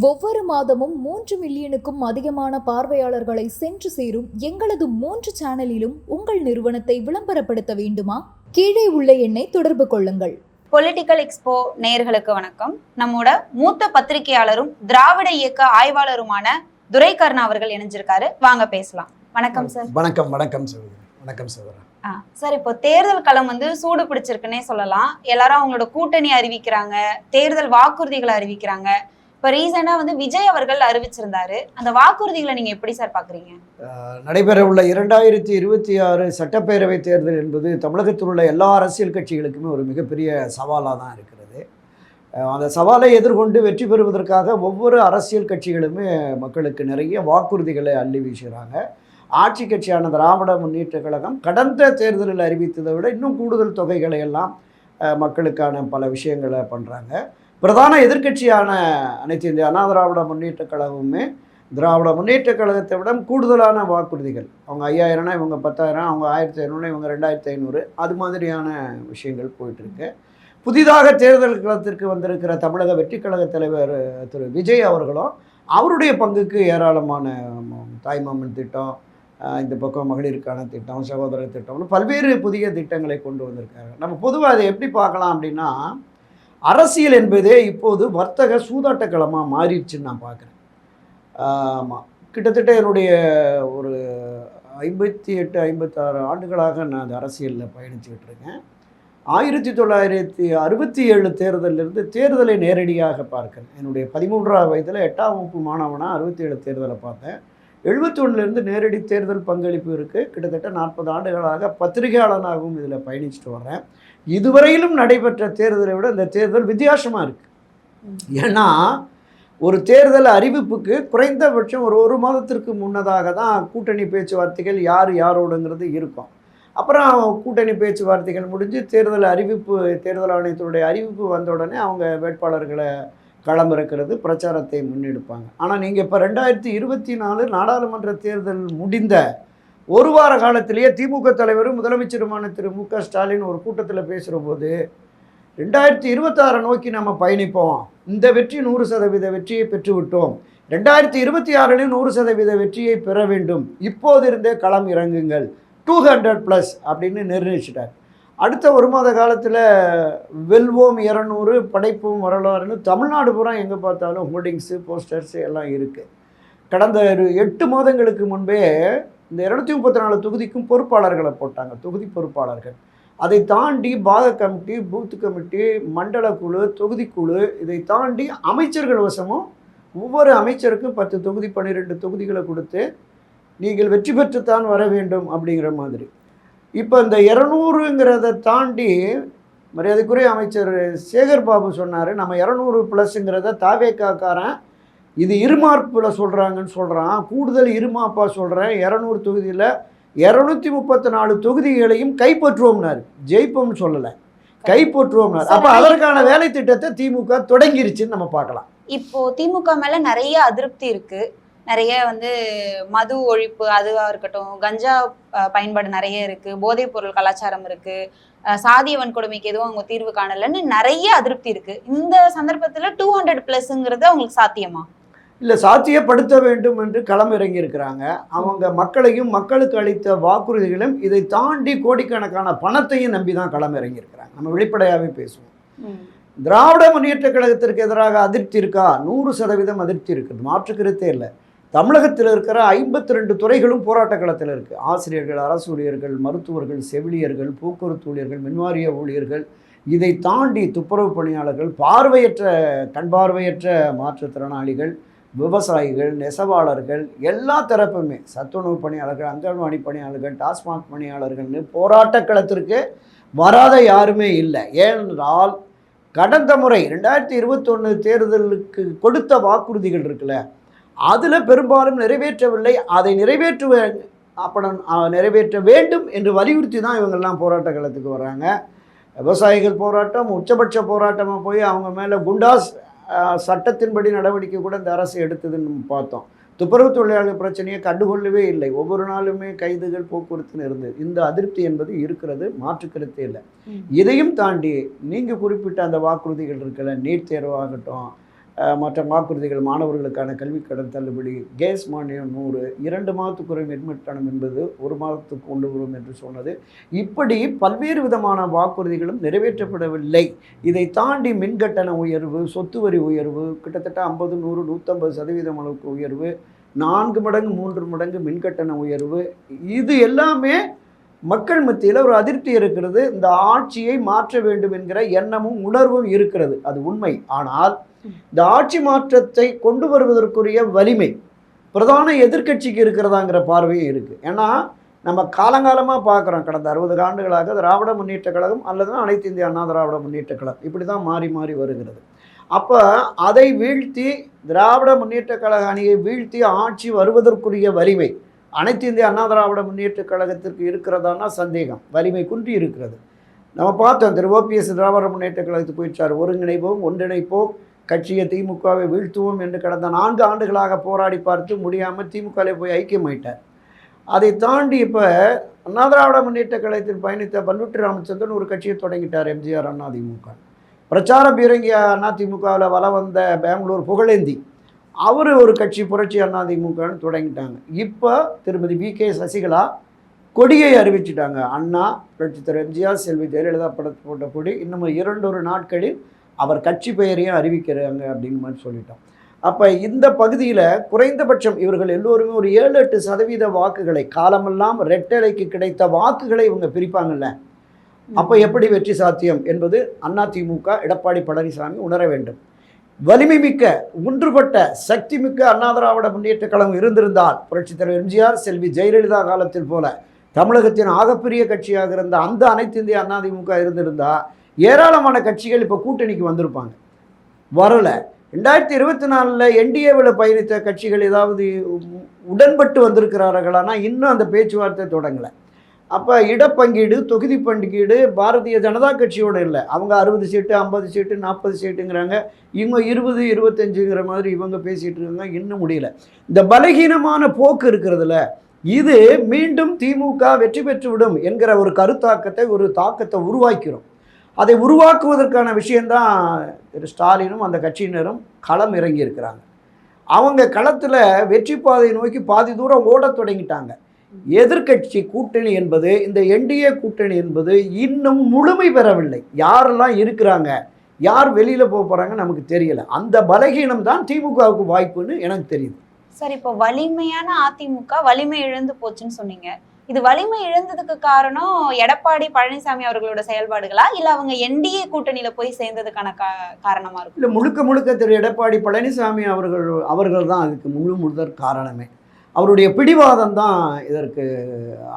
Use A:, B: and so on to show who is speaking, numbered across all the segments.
A: ஒவ்வொரு மாதமும் 3 மில்லியனுக்கும் அதிகமான பார்வையாளர்களை சென்று சேரும் எங்களது 3 சேனலிலும் உங்கள் நிறுவனத்தை விளம்பரப்படுத்த வேண்டுமா? கீழே உள்ள எண்ணை தொடர்பு கொள்ளுங்கள்.
B: பொலிட்டிக்கல் எக்ஸ்போ நேயர்களுக்கு வணக்கம். நம்மோட மூத்த பத்திரிகையாளரும் திராவிட இயக்க ஆய்வாளருமான துரைகர்ணா அவர்கள் இணைஞ்சிருக்காரு. வாங்க பேசலாம். வணக்கம் சார்.
C: வணக்கம் சகோதரா.
B: சார், இப்போ தேர்தல் களம் சூடு பிடிச்சிருக்குன்னே சொல்லலாம். எல்லாரும் அவங்களோட கூட்டணி அறிவிக்கிறாங்க, தேர்தல் வாக்குறுதிகளை அறிவிக்கிறாங்க. இப்போ ரீசெண்டாக விஜய் அவர்கள் அறிவிச்சிருந்தாரு. அந்த வாக்குறுதிகளை நீங்க எப்படி சார் பாக்குறீங்க?
C: நடைபெற உள்ள 2026 சட்டப்பேரவை தேர்தல் என்பது தமிழகத்தில் உள்ள எல்லா அரசியல் கட்சிகளுக்குமே ஒரு மிகப்பெரிய சவாலாக தான் இருக்கிறது. அந்த சவாலை எதிர்கொண்டு வெற்றி பெறுவதற்காக ஒவ்வொரு அரசியல் கட்சிகளுமே மக்களுக்கு நிறைய வாக்குறுதிகளை அள்ளி வீசுகிறாங்க. ஆட்சி கட்சியான திராவிட முன்னேற்ற கழகம் கடந்த தேர்தலில் அறிவித்ததை விட இன்னும் கூடுதல் தொகைகளை எல்லாம் மக்களுக்கான பல விஷயங்களை பண்ணுறாங்க. பிரதான எதிர்க்கட்சியான அனைத்து இந்திய அண்ணா திராவிட முன்னேற்ற கழகமுமே திராவிட முன்னேற்ற கழகத்தை விட கூடுதலான வாக்குறுதிகள், அவங்க 5000னா இவங்க 10,000, அவங்க 1500 இவங்க 2500, அது மாதிரியான விஷயங்கள் போயிட்டுருக்கு. புதிதாக தேர்தல் களத்திற்கு வந்திருக்கிற தமிழக வெற்றி கழக தலைவர் திரு விஜய் அவர்களும் அவருடைய பங்குக்கு ஏராளமான தாய்மாமன் திட்டம், இந்த பக்கம் மகளிருக்கான திட்டம், சகோதர திட்டம்னு பல்வேறு புதிய திட்டங்களை கொண்டு வந்திருக்காங்க. நம்ம பொதுவாக அதை எப்படி பார்க்கலாம் அப்படின்னா, அரசியல் என்பதே இப்போது வர்த்தக சூதாட்டக்களமாக மாறிடுச்சுன்னு நான் பார்க்குறேன். ஆமாம், கிட்டத்தட்ட என்னுடைய ஒரு 58-56 ஆண்டுகளாக நான் அந்த அரசியலில் பயணிச்சுக்கிட்டு இருக்கேன். 1967 தேர்தலிலிருந்து தேர்தலை நேரடியாக பார்க்கிறேன். என்னுடைய 13ஆம் வயதில் 8ஆம் வகுப்பு மாணவனாக 67 தேர்தலை பார்த்தேன். 71லேருந்து நேரடி தேர்தல் பங்களிப்பு இருக்குது. கிட்டத்தட்ட 40 ஆண்டுகளாக பத்திரிகையாளனாகவும் இதில் பயணிச்சுட்டு வர்றேன். இதுவரையிலும் நடைபெற்ற தேர்தலை விட இந்த தேர்தல் வித்தியாசமாக இருக்குது. ஏன்னா ஒரு தேர்தல் அறிவிப்புக்கு குறைந்தபட்சம் ஒரு மாதத்திற்கு முன்னதாக தான் கூட்டணி பேச்சுவார்த்தைகள் யார் யாரோடுங்கிறது இருக்கும். அப்புறம் கூட்டணி பேச்சுவார்த்தைகள் முடிஞ்சு தேர்தல் ஆணையத்தினுடைய அறிவிப்பு வந்த உடனே அவங்க வேட்பாளர்களை களமிறக்கிறது, பிரச்சாரத்தை முன்னெடுப்பாங்க. ஆனால் நீங்கள் இப்போ 2024 நாடாளுமன்ற தேர்தல் முடிந்த ஒரு வார காலத்திலேயே திமுக தலைவரும் முதலமைச்சருமான திரு மு.க. ஸ்டாலின் ஒரு கூட்டத்தில் பேசுகிற போது 2026 நோக்கி நம்ம பயணிப்போம், இந்த வெற்றி 100% வெற்றியை பெற்றுவிட்டோம், 2026 100% வெற்றியை பெற வேண்டும், இப்போது இருந்தே களம் இறங்குங்கள், 200+ அப்படின்னு நிர்ணயிச்சிட்டார். அடுத்த ஒரு மாத காலத்தில் வெல்வோம் 200, படைப்போம் வரலாறுன்னு தமிழ்நாடு பூரா எங்கே பார்த்தாலும் ஹோர்டிங்ஸு, போஸ்டர்ஸு எல்லாம் இருக்குது. கடந்த 8 மாதங்களுக்கு முன்பே இந்த 234 தொகுதிக்கும் பொறுப்பாளர்களை போட்டாங்க, தொகுதி பொறுப்பாளர்கள். அதை தாண்டி பாக கமிட்டி, பூத் கமிட்டி, மண்டல குழு, தொகுதிக்குழு, இதை தாண்டி அமைச்சர்கள் வசமும் ஒவ்வொரு அமைச்சருக்கும் 10 தொகுதி 12 தொகுதிகளை கொடுத்து நீங்கள் வெற்றி பெற்றுத்தான் வர வேண்டும் அப்படிங்கிற மாதிரி. இப்போ இந்த 200ங்கிறத தாண்டி மரியாதைக்குரிய அமைச்சர் சேகர் பாபு சொன்னார், நம்ம 200+ங்கிறத தாவேக்காக்காரன் இது இருமாப்பில் சொல்கிறாங்கன்னு சொல்கிறான், கூடுதல் இருமாப்பா சொல்கிறேன், 200 தொகுதியில் 234 தொகுதிகளையும் கைப்பற்றுவோம்னாரு. ஜெயிப்போம்னு சொல்லலை, கைப்பற்றுவோம்னாரு. அப்போ அதற்கான வேலை திட்டத்தை திமுக தொடங்கிருச்சுன்னு நம்ம பார்க்கலாம்.
B: இப்போ திமுக மேலே நிறைய அதிருப்தி இருக்குது. நிறைய மது ஒழிப்பு அதுவாக இருக்கட்டும், கஞ்சா பயன்பாடு நிறைய இருக்குது, போதைப் பொருள் கலாச்சாரம் இருக்குது, சாதிய வன்கொடுமைக்கு எதுவும் அவங்க தீர்வு காணலைன்னு நிறைய அதிருப்தி இருக்குது. இந்த சந்தர்ப்பத்தில் 200+ங்கிறது அவங்களுக்கு சாத்தியமா?
C: இல்லை, சாத்தியப்படுத்த வேண்டும் என்று களம் இறங்கியிருக்கிறாங்க. அவங்க மக்களையும் மக்களுக்கு அளித்த வாக்குறுதிகளும் இதை தாண்டி கோடிக்கணக்கான பணத்தையும் நம்பி தான் களம் இறங்கியிருக்கிறாங்க. நம்ம வெளிப்படையாகவே பேசுவோம். திராவிட முன்னேற்ற கழகத்திற்கு எதிராக அதிருப்தி இருக்கா? 100% அதிருப்தி இருக்குது, மாற்று கருத்தே இல்லை. தமிழகத்தில் இருக்கிற 52 துறைகளும் போராட்ட களத்தில் இருக்குது. ஆசிரியர்கள், அரசு ஊழியர்கள், மருத்துவர்கள், செவிலியர்கள், போக்குவரத்து ஊழியர்கள், மின்வாரிய ஊழியர்கள், இதை தாண்டி துப்புரவு பணியாளர்கள், கண் பார்வையற்ற மாற்றுத்திறனாளிகள், விவசாயிகள், நெசவாளர்கள், எல்லா தரப்புமே, சத்துணவு பணியாளர்கள், அங்கன்வாடி பணியாளர்கள், டாஸ்மாக் பணியாளர்கள்னு போராட்ட களத்திற்கு வராத யாருமே இல்லை. ஏனென்றால் கடந்த முறை 2021 தேர்தலுக்கு கொடுத்த வாக்குறுதிகள் இருக்குல்ல, அதில் பெரும்பாலும் நிறைவேற்றவில்லை. அதை நிறைவேற்ற வேண்டும் என்று வலியுறுத்தி தான் இவங்கெல்லாம் போராட்ட களத்துக்கு வராங்க. விவசாயிகள் போராட்டம் உச்சபட்ச போராட்டமாக போய் அவங்க மேலே குண்டாஸ் சட்டத்தின்படி நடவடிக்கை கூட இந்த அரசு எடுத்ததுன்னு பார்த்தோம். துப்புரவு தொழிலாளர் பிரச்சனையை கண்டுகொள்ளவே இல்லை. ஒவ்வொரு நாளுமே கைதுகள், போக்குவரத்துன்னு இருந்தது. இந்த அதிருப்தி என்பது இருக்கிறது, மாற்றுக்கருத்தே இல்லை. இதையும் தாண்டி நீங்கள் குறிப்பிட்ட அந்த வாக்குறுதிகள் இருக்கல, நீட் தேர்வாகட்டும், மற்ற வாக்குறுதிகள், மாணவர்களுக்கான கல்விக் கடன் தள்ளுபடி, கேஸ் மானியம் 100, 2 மாதத்துக்கு மின்கட்டணம் என்பது 1 மாதத்துக்கு கொண்டு வரும் என்று சொன்னது, இப்படி பல்வேறு விதமான வாக்குறுதிகளும் நிறைவேற்றப்படவில்லை. இதை தாண்டி மின்கட்டண உயர்வு, சொத்து வரி உயர்வு, கிட்டத்தட்ட 50, 100, 150% அளவுக்கு உயர்வு, 4 மடங்கு 3 மடங்கு மின்கட்டண உயர்வு, இது எல்லாமே மக்கள் மத்தியில் ஒரு அதிருப்தி இருக்கிறது. இந்த ஆட்சியை மாற்ற வேண்டும் என்கிற எண்ணமும் உணர்வும் இருக்கிறது, அது உண்மை. ஆனால் இந்த ஆட்சி மாற்றத்தை கொண்டு வருவதற்குரிய வலிமை பிரதான எதிர்க்கட்சிக்கு இருக்கிறதாங்கிற பார்வையும் இருக்குது. ஏன்னா நம்ம காலங்காலமாக பார்க்குறோம், கடந்த 60 ஆண்டுகளாக திராவிட முன்னேற்ற கழகம் அல்லது அனைத்து இந்திய அண்ணா திராவிட முன்னேற்ற கழகம் இப்படி தான் மாறி மாறி வருகிறது. அப்போ அதை வீழ்த்தி, திராவிட முன்னேற்ற கழக அணியை வீழ்த்தி ஆட்சி வருவதற்குரிய வலிமை அனைத்து இந்திய அண்ணா திராவிட முன்னேற்ற கழகத்திற்கு இருக்கிறதானா சந்தேகம், வலிமை குன்றி இருக்கிறது. நம்ம பார்த்தோம், திரு ஓபிஎஸ் திராவிட முன்னேற்ற கழகத்துக்கு போயிட்டார். ஒருங்கிணைப்போம், ஒன்றிணைப்போம், கட்சியை திமுகவை வீழ்த்துவோம் என்று கடந்த 4 ஆண்டுகளாக போராடி பார்த்து முடியாமல் திமுகவில் போய் ஐக்கியமாயிட்டார். அதை தாண்டி இப்போ அண்ணா திராவிட முன்னேற்ற கழகத்தில் பயணித்த பண்ருட்டி ராமச்சந்திரன் ஒரு கட்சியை தொடங்கிட்டார், எம்ஜிஆர் அதிமுக. பிரச்சார பீரங்கிய அதிமுகவில் வள வந்த பெங்களூர் புகழேந்தி அவர் ஒரு கட்சி புரட்சி அதிமுகன்னு தொடங்கிட்டாங்க. இப்போ திருமதி வி.கே. சசிகலா கொடியை அறிவிச்சிட்டாங்க. அண்ணா, புரட்சி தலைவர் எம்ஜிஆர், செல்வி ஜெயலலிதா படத்து போட்ட கொடி, இன்னும் 2 நாட்களில் அவர் கட்சி பெயரையும் அறிவிக்கிறாங்க அப்படின்னு மாதிரி சொல்லிட்டோம். அப்போ இந்த பகுதியில் குறைந்தபட்சம் இவர்கள் எல்லோருமே ஒரு 7-8% வாக்குகளை, காலமெல்லாம் ரெட்டலைக்கு கிடைத்த வாக்குகளை இவங்க பிரிப்பாங்கல்ல, அப்போ எப்படி வெற்றி சாத்தியம் என்பது அதிமுக எடப்பாடி பழனிசாமி உணர வேண்டும். வலிமை மிக்க, ஒன்றுபட்ட, சக்தி மிக்க அண்ணா திராவிட முன்னேற்ற கழகம் இருந்திருந்தால், புரட்சித் தலைவர் எம்ஜிஆர், செல்வி ஜெயலலிதா காலத்தில் போல தமிழகத்தின் ஆகப்பெரிய கட்சியாக இருந்த அந்த அனைத்து இந்திய அதிமுக இருந்திருந்தால் ஏராளமான கட்சிகள் இப்போ கூட்டணிக்கு வந்திருப்பாங்க. வரலை. 2024 என்டிஏவில் பயணித்த கட்சிகள் ஏதாவது உடன்பட்டு வந்திருக்கிறார்களானா இன்னும் அந்த பேச்சுவார்த்தை தொடங்கலை. அப்போ இடப்பங்கீடு, தொகுதி பங்கீடு பாரதிய ஜனதா கட்சியோடு இல்லை. அவங்க 60 சீட்டு, 50 சீட்டு, 40 சீட்டுங்கிறாங்க. இவங்க 20, 25ங்கிற மாதிரி இவங்க பேசிகிட்டு இருக்காங்க. இன்னும் முடியல. இந்த பலகீனமான போக்கு இருக்கிறதுல இது மீண்டும் திமுக வெற்றி பெற்றுவிடும் என்கிற ஒரு கருத்தாக்கத்தை, ஒரு தாக்கத்தை உருவாக்கிறோம். அதை உருவாக்குவதற்கான விஷயந்தான் திரு ஸ்டாலினும் அந்த கட்சியினரும் களம் இறங்கி இருக்கிறாங்க. அவங்க களத்தில் வெற்றி பாதையை நோக்கி பாதி தூரம் ஓடத் தொடங்கிட்டாங்க. எதிர்க்கட்சி கூட்டணி என்பது, இந்த என்டிஏ கூட்டணி என்பது இன்னும் முழுமை பெறவில்லை. யாரெல்லாம் இருக்கிறாங்க, யார் வெளியில் போக போகிறாங்க நமக்கு தெரியலை. அந்த பலகீனம் தான் திமுகவுக்கு வாய்ப்புன்னு எனக்கு தெரியுது.
B: சார், இப்போ வலிமையான அதிமுக வலிமை இழந்து போச்சுன்னு சொன்னீங்க. இது வலிமை இழந்ததுக்கு காரணம் எடப்பாடி பழனிசாமி அவர்களோட செயல்பாடுகளா, இல்ல அவங்க என்டிஏ கூட்டணியில போய் சேர்ந்ததுக்கான காரணமா இருக்கும்?
C: இல்லை, முழுக்க முழுக்க திரு எடப்பாடி பழனிசாமி அவர்கள் தான் அதுக்கு முதற் காரணமே. அவருடைய பிடிவாதம் தான் இதற்கு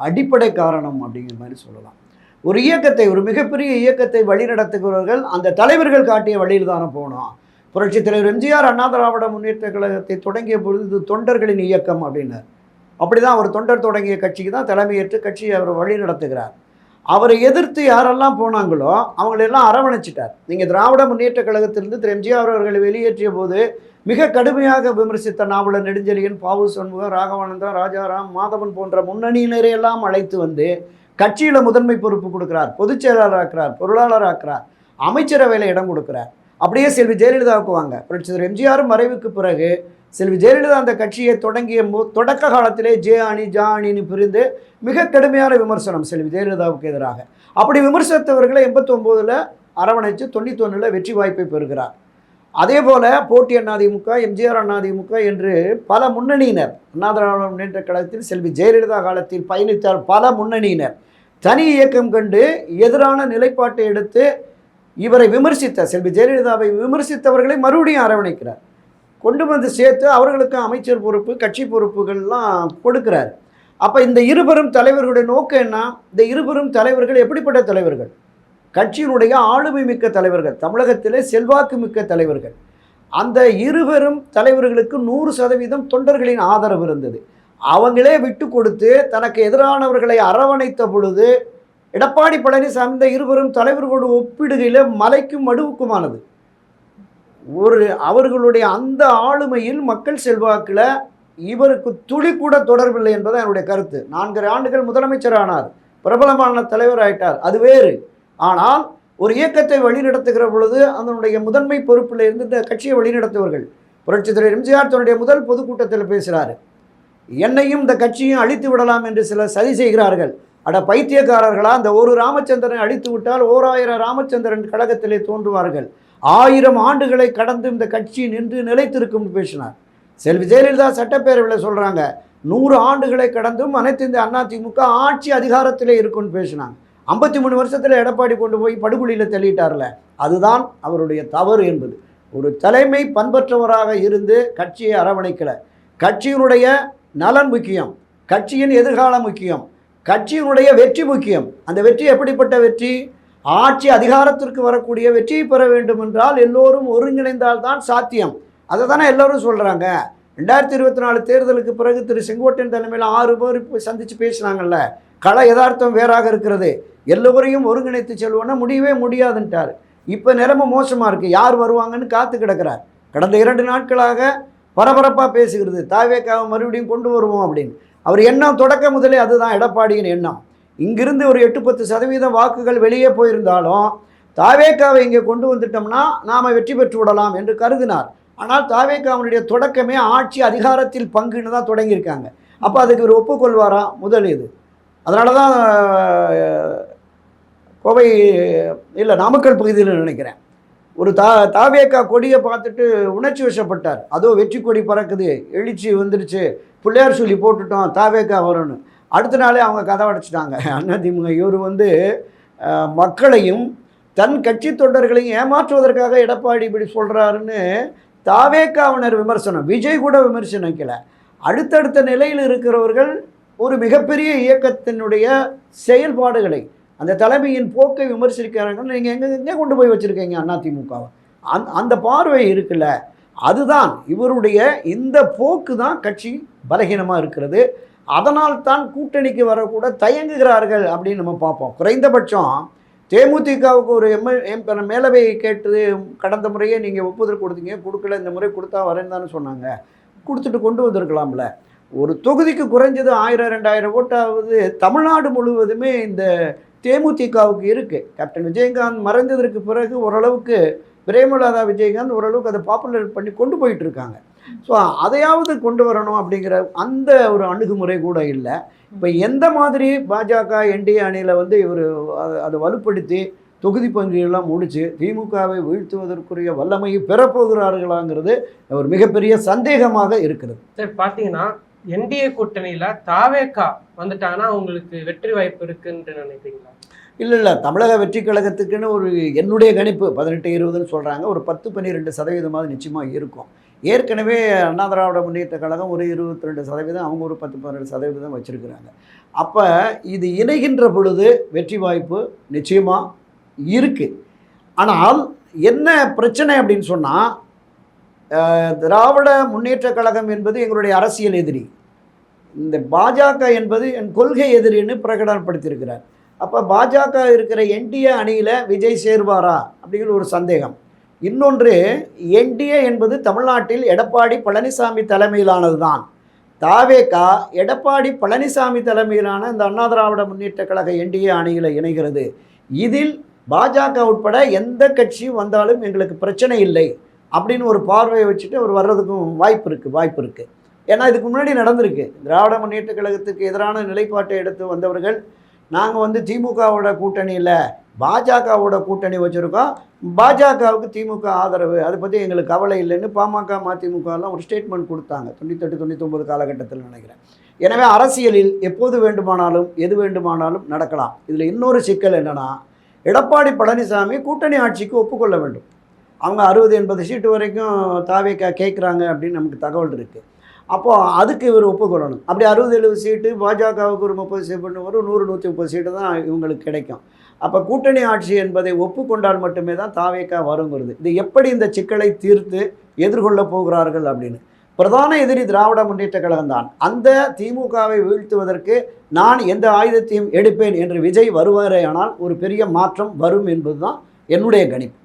C: அடிப்படை காரணம் அப்படிங்கிற மாதிரி சொல்லலாம். ஒரு இயக்கத்தை, ஒரு மிகப்பெரிய இயக்கத்தை வழிநடத்துகிறவர்கள் அந்த தலைவர்கள் காட்டிய வழியில் தானே போனோம். புரட்சித் தலைவர் எம்ஜிஆர் அண்ணா திராவிட முன்னேற்ற கழகத்தை தொடங்கிய பொழுது இது தொண்டர்களின் இயக்கம் அப்படின்னார். அப்படி தான் அவர் தொண்டர் தொடங்கிய கட்சிக்கு தான் தலைமையேற்று கட்சியை அவர் வழி நடத்துகிறார். அவரை எதிர்த்து யாரெல்லாம் போனாங்களோ அவங்களெல்லாம் அரவணைச்சிட்டார். நீங்கள் திராவிட முன்னேற்ற கழகத்திலிருந்து திரு எம்ஜிஆர் அவர்களை வெளியேற்றிய போது மிக கடுமையாக விமர்சித்த நாவலர் நெடுஞ்செழியன், பாவு சண்முகம், ராகவானந்தம், ராஜாராம், மாதவன் போன்ற முன்னணியினரையெல்லாம் அழைத்து வந்து கட்சியில் முதன்மை பொறுப்பு கொடுக்குறார், பொதுச் செயலாளராக்கிறார், பொருளாளராக்கிறார், அமைச்சரவையில் இடம் கொடுக்குறார். அப்படியே செல்வி ஜெயலலிதாவுக்கு வாங்க. புரட்சித் எம்ஜிஆர் மறைவுக்கு பிறகு செல்வி ஜெயலலிதா அந்த கட்சியை தொடங்கிய தொடக்க காலத்திலே ஜே அணின்னு பிரிந்து மிக கடுமையான விமர்சனம் செல்வி ஜெயலலிதாவுக்கு எதிராக. அப்படி விமர்சித்தவர்களை 89 அரவணைச்சு 91 வெற்றி வாய்ப்பை பெறுகிறார். அதே போல் போட்டி அதிமுக, எம்ஜிஆர் அதிமுக என்று பல முன்னணியினர், அண்ணா திராவிட முன்னேற்ற கழகத்தில் செல்வி ஜெயலலிதா காலத்தில் பயணித்த பல முன்னணியினர் தனி இயக்கம் கண்டு எதிரான நிலைப்பாட்டை எடுத்து இவரை விமர்சித்த, செல்வி ஜெயலலிதாவை விமர்சித்தவர்களை மறுபடியும் அரவணைக்கிறார். கொண்டு வந்து சேர்த்து அவர்களுக்கு அமைச்சர் பொறுப்பு, கட்சி பொறுப்புகள்லாம் கொடுக்கிறார். அப்போ இந்த இருபெரும் தலைவர்களுடைய நோக்கம் என்ன? இந்த இருபெரும் தலைவர்கள் எப்படிப்பட்ட தலைவர்கள்? கட்சியினுடைய ஆளுமை மிக்க தலைவர்கள், தமிழகத்திலே செல்வாக்கு மிக்க தலைவர்கள். அந்த இருவரும் தலைவர்களுக்கு 100% தொண்டர்களின் ஆதரவு இருந்தது. அவங்களே விட்டு கொடுத்து தனக்கு எதிரானவர்களை அரவணைத்த பொழுது எடப்பாடி பழனிசாமி இந்த இருவரும் தலைவர்களோடு ஒப்பிடுகையில் மலைக்கும் மடுவுக்குமானது. அவர்களுடைய அந்த ஆளுமையில், மக்கள் செல்வாக்கில் இவருக்கு துளி கூட தொடர்பில்லை என்பது என்னுடைய கருத்து. 4 ஆண்டுகள் முதலமைச்சர் ஆனார், பிரபலமான தலைவர் ஆயிட்டார், அது வேறு. ஆனால் ஒரு இயக்கத்தை வழிநடத்துகிற பொழுது அதனுடைய முதன்மை பொறுப்பில் இருந்து இந்த கட்சியை வழிநடத்துவர்கள். புரட்சித் தலைவர் எம்ஜிஆர் தன்னுடைய முதல் பொதுக்கூட்டத்தில் பேசுகிறாரு, என்னையும் இந்த கட்சியும் அழித்து விடலாம் என்று சிலர் சதி செய்கிறார்கள். அட பைத்தியக்காரர்களா, அந்த ஒரு ராமச்சந்திரனை அழித்து விட்டால் 1000 ராமச்சந்திரன் கழகத்திலே தோன்றுவார்கள். 1000 ஆண்டுகளை கடந்து இந்த கட்சி நின்று நிலைத்திருக்கும் பேசினார். செல்வி ஜெயலலிதா சட்டப்பேரவையில் சொல்கிறாங்க, 100 ஆண்டுகளை கடந்தும் அனைத்து இந்த அதிமுக ஆட்சி அதிகாரத்திலே இருக்குன்னு பேசினாங்க. 53 வருஷத்தில் எடப்பாடி கொண்டு போய் படுகொலியில் தள்ளிட்டார்ல, அதுதான் அவருடைய தவறு என்பது. ஒரு தலைமை பண்பற்றவராக இருந்து கட்சியை அரவணைக்கலை. கட்சியினுடைய நலன் முக்கியம், கட்சியின் எதிர்காலம் முக்கியம், கட்சியினுடைய வெற்றி முக்கியம். அந்த வெற்றி எப்படிப்பட்ட வெற்றி? ஆட்சி அதிகாரத்திற்கு வரக்கூடிய வெற்றியை பெற வேண்டும் என்றால் எல்லோரும் ஒருங்கிணைந்தால் தான் சாத்தியம். அதை தானே எல்லோரும் சொல்கிறாங்க. 2024 தேர்தலுக்கு பிறகு திரு செங்கோட்டையன் தலைமையில் 6 பேர் சந்தித்து பேசினாங்கல்ல, கள யதார்த்தம் வேறாக இருக்கிறது, எல்லோரையும் ஒருங்கிணைத்து செல்வோன்னா முடியவே முடியாதுன்ட்டார். இப்போ நிலைமை மோசமாக இருக்குது, யார் வருவாங்கன்னு காத்து கிடக்கிறார். கடந்த 2 நாட்களாக பரபரப்பாக பேசுகிறது, தாவேக்காவை மறுபடியும் கொண்டு வருவோம் அப்படின்னு. அவர் எண்ணம் தொடக்க முதலே அதுதான் எடப்பாடியின் எண்ணம். இங்கிருந்து ஒரு 8-10% வாக்குகள் வெளியே போயிருந்தாலும் தாவேக்காவை இங்கே கொண்டு வந்துட்டோம்னா நாம் வெற்றி பெற்று விடலாம் என்று கருதினார். ஆனால் தாவேக்காவினுடைய தொடக்கமே ஆட்சி அதிகாரத்தில் பங்குன்னு தான் தொடங்கியிருக்காங்க. அப்போ அதுக்கு ஒரு ஒப்புக்கொள்வாரா? முதல் இது. அதனால தான் கோவை இல்லை நாமக்கல் பகுதியில் நினைக்கிறேன், ஒரு தாவேக்கா கொடியை பார்த்துட்டு உணர்ச்சி வசப்பட்டார். அதோ வெற்றி கொடி பறக்குது, எழுச்சி வந்துடுச்சு, பிள்ளையார் சொல்லி போட்டுட்டோம், தாவேக்கா வரும்னு. அடுத்த நாளே அவங்க கதை அடைச்சிட்டாங்க அதிமுக. இவர் மக்களையும் தன் கட்சி தொண்டர்களையும் ஏமாற்றுவதற்காக எடப்பாடி இப்படி சொல்கிறாருன்னு தாவேக்காவினர் விமர்சனம், விஜய் கூட விமர்சனிக்கல. அடுத்தடுத்த நிலையில் இருக்கிறவர்கள் ஒரு மிகப்பெரிய இயக்கத்தினுடைய செயல்பாடுகளை, அந்த தலைமையின் போக்கை விமர்சிக்கிறாங்க. நீங்கள் எங்கே கொண்டு போய் வச்சுருக்கீங்க அதிமுகவை? அந்த பார்வை இருக்குல்ல, அதுதான் இவருடைய இந்த போக்கு தான் கட்சி பலகீனமாக இருக்கிறது. அதனால் தான் கூட்டணிக்கு வரக்கூட தயங்குகிறார்கள் அப்படின்னு நம்ம பார்ப்போம். குறைந்தபட்சம் தேமுதிகவுக்கு ஒரு மேலவையை கேட்டு கடந்த முறையே நீங்கள் ஒப்புதல் கொடுத்தீங்க, கொடுக்கல, இந்த முறை கொடுத்தா வரேன்னு தானே சொன்னாங்க. கொடுத்துட்டு கொண்டு வந்திருக்கலாம்ல. ஒரு தொகுதிக்கு குறைஞ்சது 1000-2000 ஓட்டாவது தமிழ்நாடு முழுவதுமே இந்த தேமுதிகவுக்கு இருக்குது. கேப்டன் விஜயகாந்த் மறைந்ததற்கு பிறகு ஓரளவுக்கு பிரேமலதா விஜயகாந்த் ஓரளவுக்கு அதை பாப்புலர் பண்ணி கொண்டு போயிட்டு இருக்காங்க. ஸோ அதையாவது கொண்டு வரணும் அப்படிங்கிற அந்த ஒரு அணுகுமுறை கூட இல்லை. இப்போ எந்த மாதிரி பாஜக என்டிஏ அணியில் இவர் அதை வலுப்படுத்தி தொகுதி பங்குகள்லாம் முடித்து திமுகவை வீழ்த்துவதற்குரிய வல்லமையை பெறப்போகிறார்களாங்கிறது ஒரு மிகப்பெரிய சந்தேகமாக இருக்கிறது.
D: சரி, பார்த்தீங்கன்னா என்டிஏ கூட்டணியில் தாவேக்கா வந்துட்டாங்கன்னா உங்களுக்கு வெற்றி வாய்ப்பு இருக்குன்னு நினைக்கிறீங்களா?
C: இல்லை, தமிழக வெற்றி கழகத்துக்குன்னு ஒரு என்னுடைய கணிப்பு 18-20ன்னு சொல்கிறாங்க. ஒரு 10-12% நிச்சயமாக இருக்கும். ஏற்கனவே அண்ணா திராவிட முன்னேற்ற கழகம் ஒரு 22%, அவங்க ஒரு 10-12% வச்சுருக்கிறாங்க. அப்போ இது இணைகின்ற பொழுது வெற்றி வாய்ப்பு நிச்சயமாக இருக்குது. ஆனால் என்ன பிரச்சனை அப்படின்னு சொன்னால், திராவிட முன்னேற்ற கழகம் என்பது எங்களுடைய அரசியல் எதிரி, இந்த பாஜக என்பது என் கொள்கை எதிரின்னு பிரகடனப்படுத்தியிருக்கிறார். அப்போ பாஜக இருக்கிற என்டிஏ அணியில் விஜய் சேர்வாரா அப்படிங்கிற ஒரு சந்தேகம். இன்னொன்று, என்டிஏ என்பது தமிழ்நாட்டில் எடப்பாடி பழனிசாமி தலைமையிலானது தான். தாவேகா எடப்பாடி பழனிசாமி தலைமையிலான இந்த அண்ணா திராவிட முன்னேற்ற கழக என்டிஏ அணியில் இணைகிறது. இதில் பாஜக உட்பட எந்த கட்சியும் வந்தாலும் எங்களுக்கு பிரச்சனை இல்லை அப்படின்னு ஒரு பார்வையை வச்சுட்டு அவர் வர்றதுக்கும் வாய்ப்பு இருக்குது. ஏன்னா இதுக்கு முன்னாடி நடந்திருக்கு. திராவிட முன்னேற்ற கழகத்துக்கு எதிரான நிலைப்பாட்டை எடுத்து வந்தவர்கள், நாங்கள் திமுகவோட கூட்டணியில் பாஜகவோட கூட்டணி வச்சுருக்கோம், பாஜகவுக்கு திமுக ஆதரவு, அதை பற்றி எங்களுக்கு கவலை இல்லைன்னு பாமக மதிமுகலாம் ஒரு ஸ்டேட்மெண்ட் கொடுத்தாங்க 98-99 காலகட்டத்தில் நினைக்கிறேன். எனவே அரசியலில் எப்போது வேண்டுமானாலும் எது வேண்டுமானாலும் நடக்கலாம். இதில் இன்னொரு சிக்கல் என்னென்னா, எடப்பாடி பழனிசாமி கூட்டணி ஆட்சிக்கு ஒப்புக்கொள்ள வேண்டும். அவங்க 60-80 சீட்டு வரைக்கும் தாவேக்கா கேட்குறாங்க அப்படின்னு நமக்கு தகவல் இருக்குது. அப்போது அதுக்கு இவர் ஒப்புக்கொள்ளணும். அப்படி 60-70 சீட்டு, பாஜகவுக்கு ஒரு 30 சீட்டு வரும், 100-130 சீட்டு தான் இவங்களுக்கு கிடைக்கும். அப்போ கூட்டணி ஆட்சி என்பதை ஒப்புக்கொண்டால் மட்டுமே தான் தாவேக்கா வருங்கிறது. இது எப்படி இந்த சிக்கலை தீர்த்து எதிர்கொள்ள போகிறார்கள் அப்படின்னு. பிரதான எதிரி திராவிட முன்னேற்ற கழகம் தான். அந்த திமுகவை வீழ்த்துவதற்கு நான் எந்த ஆயுதத்தையும் எடுப்பேன் என்று விஜய் வருவாரே, ஆனால் ஒரு பெரிய மாற்றம் வரும் என்பது தான் என்னுடைய கணிப்பு.